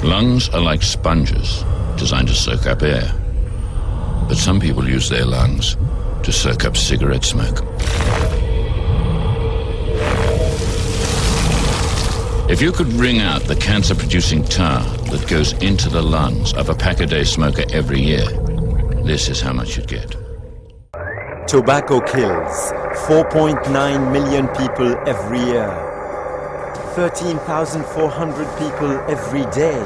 Lungs are like sponges designed to soak up air. But some people use their lungs to soak up cigarette smoke. If you could wring out the cancer-producing tar that goes into the lungs of a pack-a-day smoker every year, this is how much you'd get. Tobacco kills 4.9 million people every year. 13,400 people every day.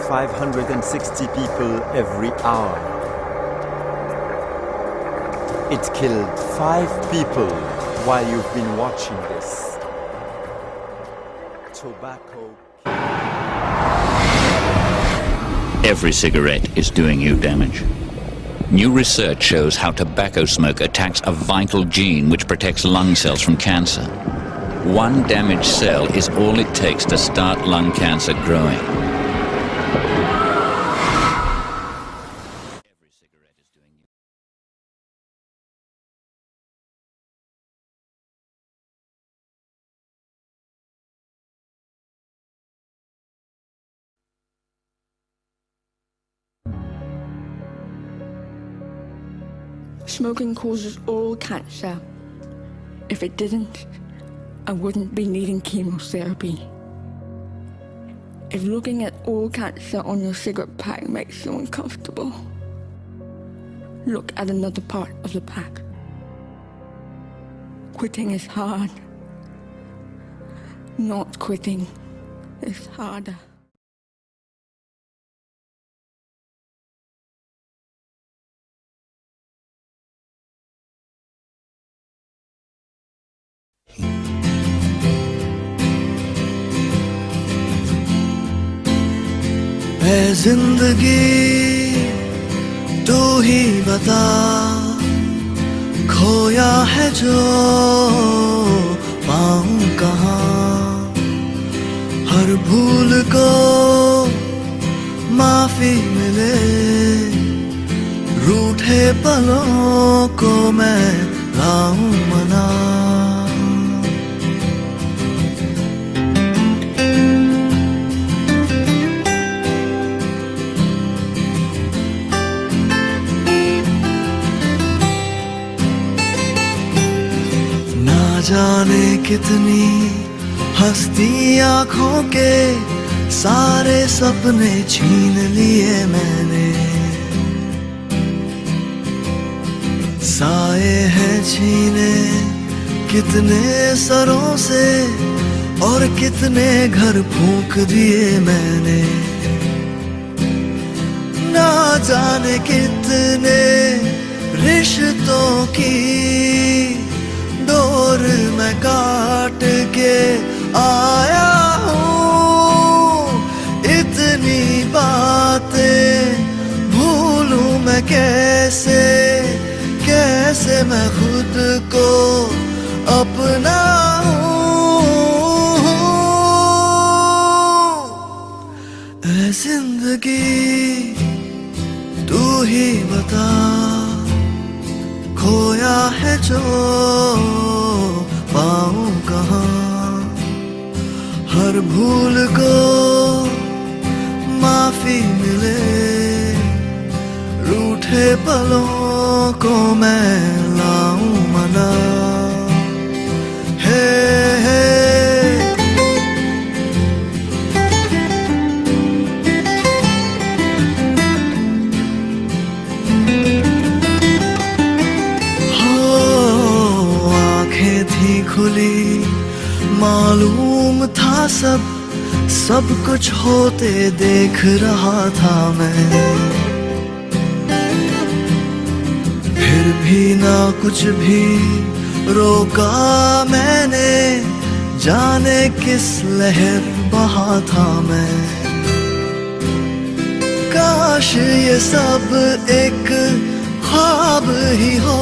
560 people every hour. It killed 5 people while you've been watching this. Tobacco. Every cigarette is doing you damage. New research shows how tobacco smoke attacks a vital gene which protects lung cells from cancer. One damaged cell is all it takes to start lung cancer growing. Every cigarette is doing you. Smoking causes all cancer. If it didn't, I wouldn't be needing chemotherapy. If looking at all cancer on your cigarette pack makes you uncomfortable, look at another part of the pack. Quitting is hard. Not quitting is harder. ऐ जिंदगी तू ही बता, खोया है जो पाऊं कहाँ। हर भूल को माफी मिले, रूठे पलों को मैं लाऊं मना। जाने कितनी हस्ती आँखों के सारे सपने छीन लिए मैंने। साए हैं छीने कितने सरों से और कितने घर फूंक दिए मैंने। ना जाने कितने रिश्तों की डोर मैं काट के आया हूँ। इतनी बातें भूलूं मैं कैसे, कैसे मैं खुद को अपना हूँ। ऐ जिंदगी तू ही बता, खोया है जो पाऊं कहाँ। हर भूल को माफी मिले, रूठे पलों को मैं लाऊं मना। हे खुली मालूम था सब कुछ होते देख रहा था मैं। फिर भी ना कुछ भी रोका मैंने, जाने किस लहर बहा था मैं। काश ये सब एक ख्वाब ही हो,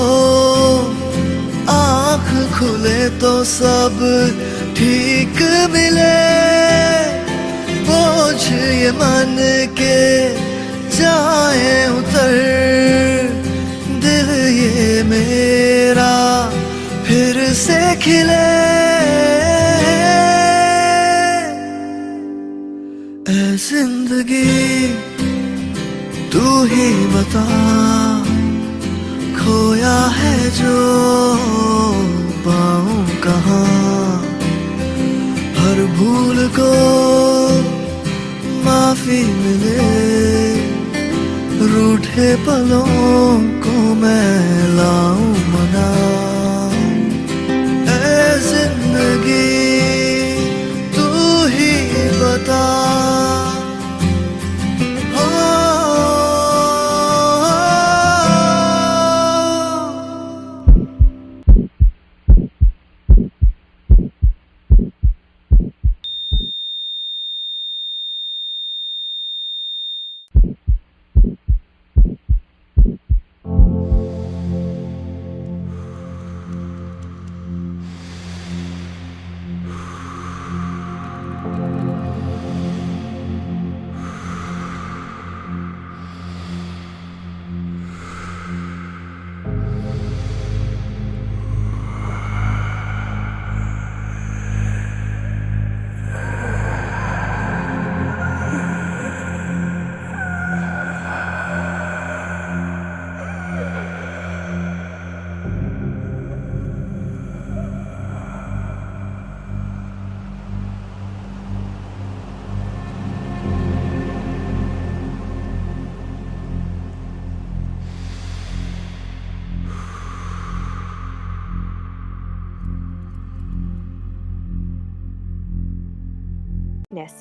आँख खुले तो सब ठीक मिले। बोझ ये मन के जाए उतर, दिल ये मेरा फिर से खिले। ऐ जिंदगी तू ही बता, खोया है जो पाऊं कहाँ, हर भूल को माफी मिले, रूठे पलों को मैं लाऊं मना। ऐ जिंदगी तू ही बता,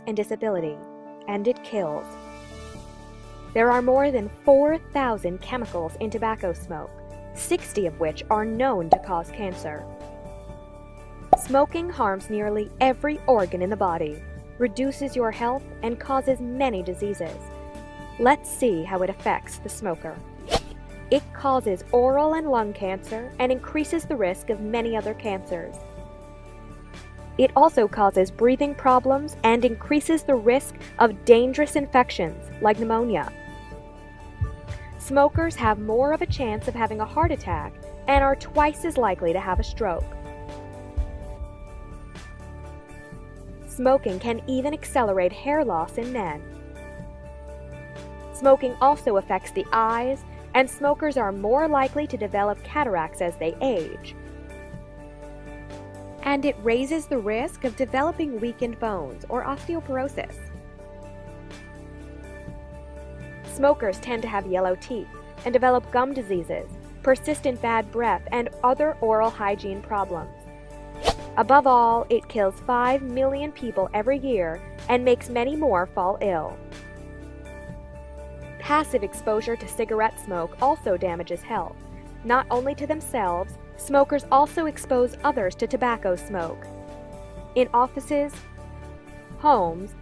and disability, and it kills. There are more than 4,000 chemicals in tobacco smoke, 60 of which are known to cause cancer. Smoking harms nearly every organ in the body, reduces your health, and causes many diseases. Let's see how it affects the smoker. It causes oral and lung cancer and increases the risk of many other cancers. It also causes breathing problems and increases the risk of dangerous infections like pneumonia. Smokers have more of a chance of having a heart attack and are twice as likely to have a stroke. Smoking can even accelerate hair loss in men. Smoking also affects the eyes, and smokers are more likely to develop cataracts as they age. And it raises the risk of developing weakened bones or osteoporosis. Smokers tend to have yellow teeth and develop gum diseases, persistent bad breath, and other oral hygiene problems. Above all, it kills 5 million people every year and makes many more fall ill. Passive exposure to cigarette smoke also damages health, not only to themselves. Smokers also expose others to tobacco smoke in offices, homes,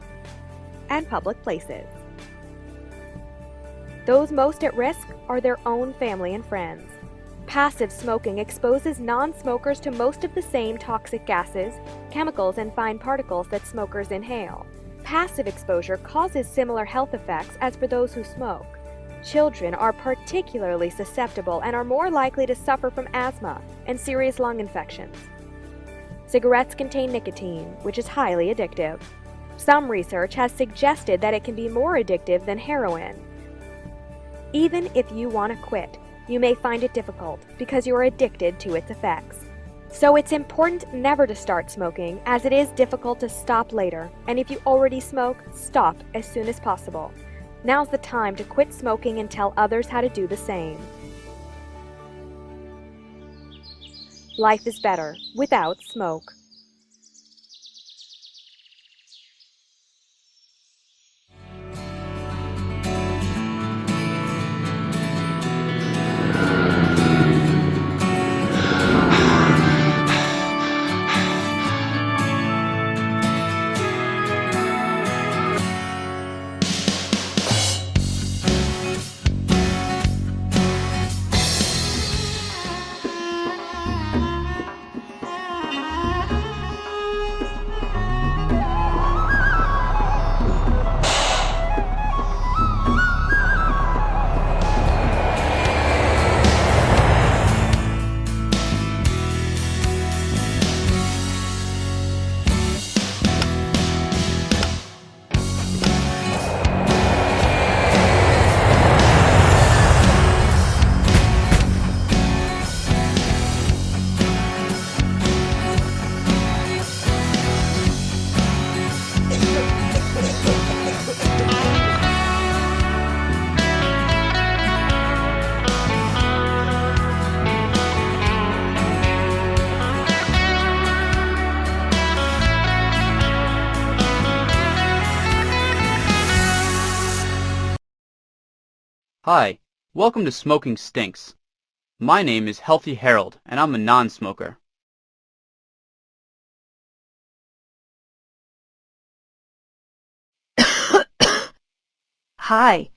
and public places. Those most at risk are their own family and friends. Passive smoking exposes non-smokers to most of the same toxic gases, chemicals, and fine particles that smokers inhale. Passive exposure causes similar health effects as for those who smoke. Children are particularly susceptible and are more likely to suffer from asthma and serious lung infections. Cigarettes contain nicotine, which is highly addictive. Some research has suggested that it can be more addictive than heroin. Even if you want to quit, you may find it difficult because you're addicted to its effects. So it's important never to start smoking, as it is difficult to stop later, and if you already smoke, stop as soon as possible. Now's the time to quit smoking and tell others how to do the same. Life is better without smoke. Hi, welcome to Smoking Stinks. My name is Healthy Harold, and I'm a non-smoker. Hi,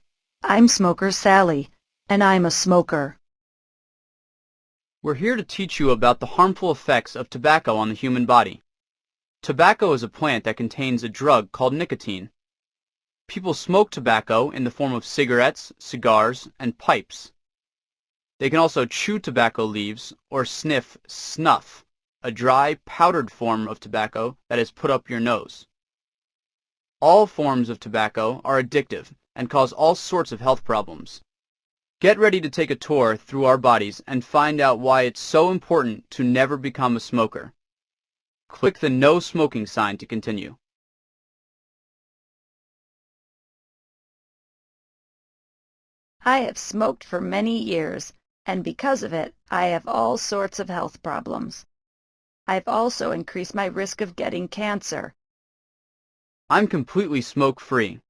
I'm Smoker Sally, and I'm a smoker. We're here to teach you about the harmful effects of tobacco on the human body. Tobacco is a plant that contains a drug called nicotine. People smoke tobacco in the form of cigarettes, cigars, and pipes. They can also chew tobacco leaves or sniff snuff, a dry, powdered form of tobacco that is put up your nose. All forms of tobacco are addictive and cause all sorts of health problems. Get ready to take a tour through our bodies and find out why it's so important to never become a smoker. Click the no smoking sign to continue. I have smoked for many years, and because of it, I have all sorts of health problems. I've also increased my risk of getting cancer. I'm completely smoke-free.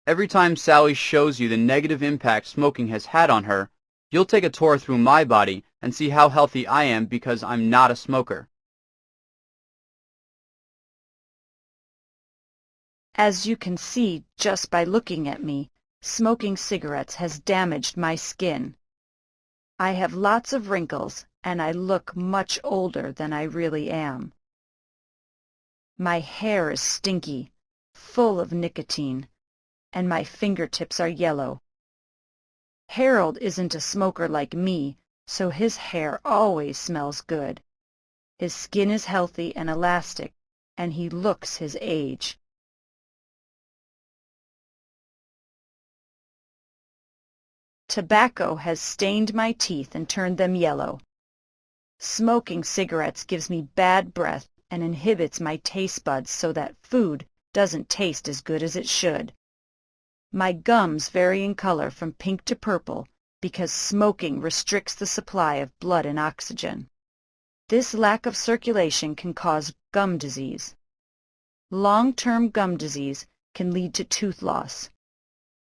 Every time Sally shows you the negative impact smoking has had on her, you'll take a tour through my body and see how healthy I am because I'm not a smoker. As you can see just by looking at me, smoking cigarettes has damaged my skin. I have lots of wrinkles, and I look much older than I really am. My hair is stinky, full of nicotine, and my fingertips are yellow. Harold isn't a smoker like me, so his hair always smells good. His skin is healthy and elastic, and he looks his age. Tobacco has stained my teeth and turned them yellow. Smoking cigarettes gives me bad breath and inhibits my taste buds so that food doesn't taste as good as it should. My gums vary in color from pink to purple because smoking restricts the supply of blood and oxygen. This lack of circulation can cause gum disease. Long-term gum disease can lead to tooth loss.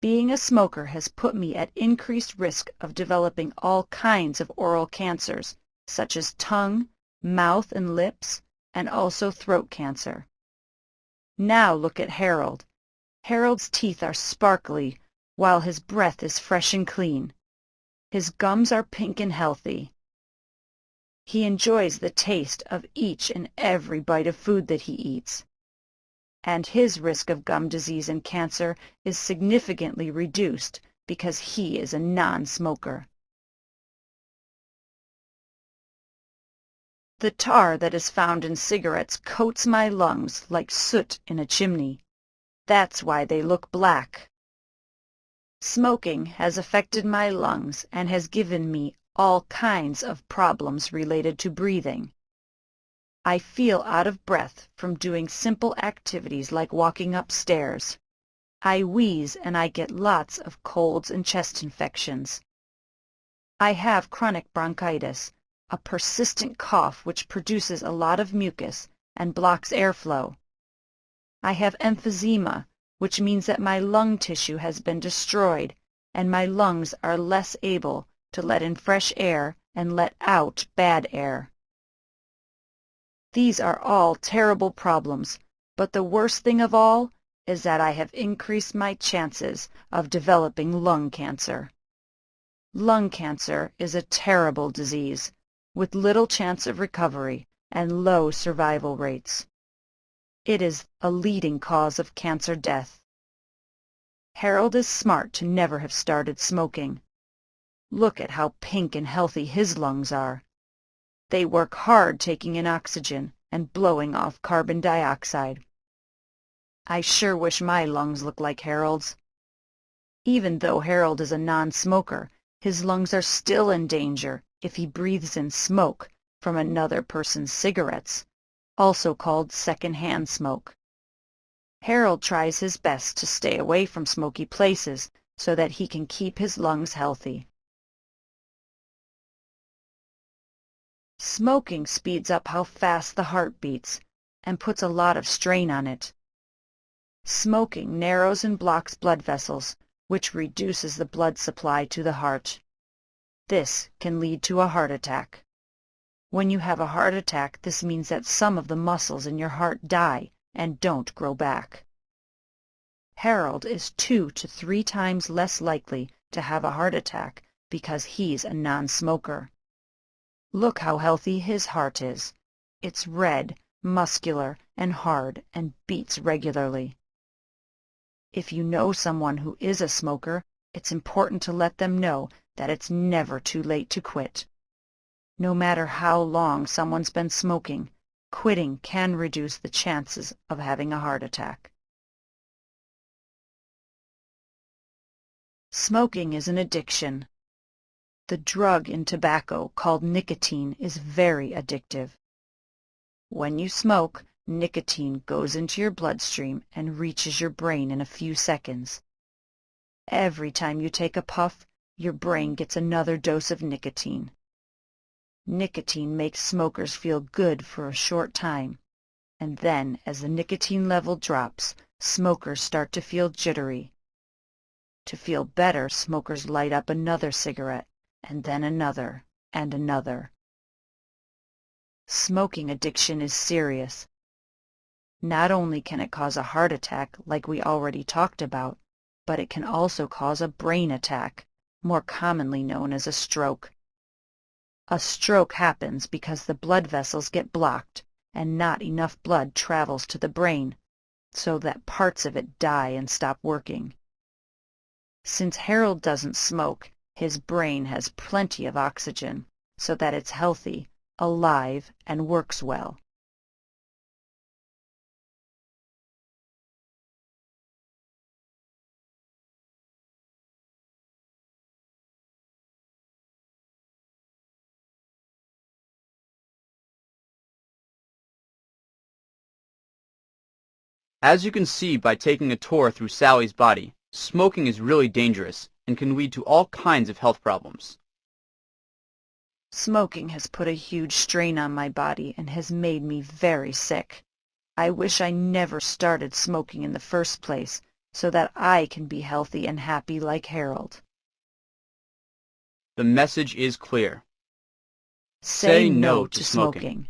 Being a smoker has put me at increased risk of developing all kinds of oral cancers, such as tongue, mouth and lips, and also throat cancer. Now look at Harold. Harold's teeth are sparkly, while his breath is fresh and clean. His gums are pink and healthy. He enjoys the taste of each and every bite of food that he eats. And his risk of gum disease and cancer is significantly reduced because he is a non-smoker. The tar that is found in cigarettes coats my lungs like soot in a chimney. That's why they look black. Smoking has affected my lungs and has given me all kinds of problems related to breathing. I feel out of breath from doing simple activities like walking upstairs. I wheeze and I get lots of colds and chest infections. I have chronic bronchitis, a persistent cough which produces a lot of mucus and blocks airflow. I have emphysema, which means that my lung tissue has been destroyed and my lungs are less able to let in fresh air and let out bad air. These are all terrible problems, but the worst thing of all is that I have increased my chances of developing lung cancer. Lung cancer is a terrible disease, with little chance of recovery and low survival rates. It is a leading cause of cancer death. Harold is smart to never have started smoking. Look at how pink and healthy his lungs are. They work hard taking in oxygen and blowing off carbon dioxide. I sure wish my lungs looked like Harold's. Even though Harold is a non-smoker, his lungs are still in danger if he breathes in smoke from another person's cigarettes, also called second-hand smoke. Harold tries his best to stay away from smoky places so that he can keep his lungs healthy. Smoking speeds up how fast the heart beats and puts a lot of strain on it. Smoking narrows and blocks blood vessels, which reduces the blood supply to the heart. This can lead to a heart attack. When you have a heart attack, this means that some of the muscles in your heart die and don't grow back. Harold is 2 to 3 times less likely to have a heart attack because he's a non-smoker. Look how healthy his heart is. It's red, muscular, and hard, and beats regularly. If you know someone who is a smoker, it's important to let them know that it's never too late to quit. No matter how long someone's been smoking, quitting can reduce the chances of having a heart attack. Smoking is an addiction. The drug in tobacco, called nicotine, is very addictive. When you smoke, nicotine goes into your bloodstream and reaches your brain in a few seconds. Every time you take a puff, your brain gets another dose of nicotine. Nicotine makes smokers feel good for a short time, and then as the nicotine level drops, smokers start to feel jittery. To feel better, smokers light up another cigarette, and then another, and another. Smoking addiction is serious. Not only can it cause a heart attack, like we already talked about, but it can also cause a brain attack, more commonly known as a stroke. A stroke happens because the blood vessels get blocked and not enough blood travels to the brain, so that parts of it die and stop working. Since Harold doesn't smoke, his brain has plenty of oxygen, so that it's healthy, alive, and works well. As you can see by taking a tour through Sally's body, smoking is really dangerous and can lead to all kinds of health problems. Smoking has put a huge strain on my body and has made me very sick. I wish I never started smoking in the first place so that I can be healthy and happy like Harold. The message is clear. Say no to smoking.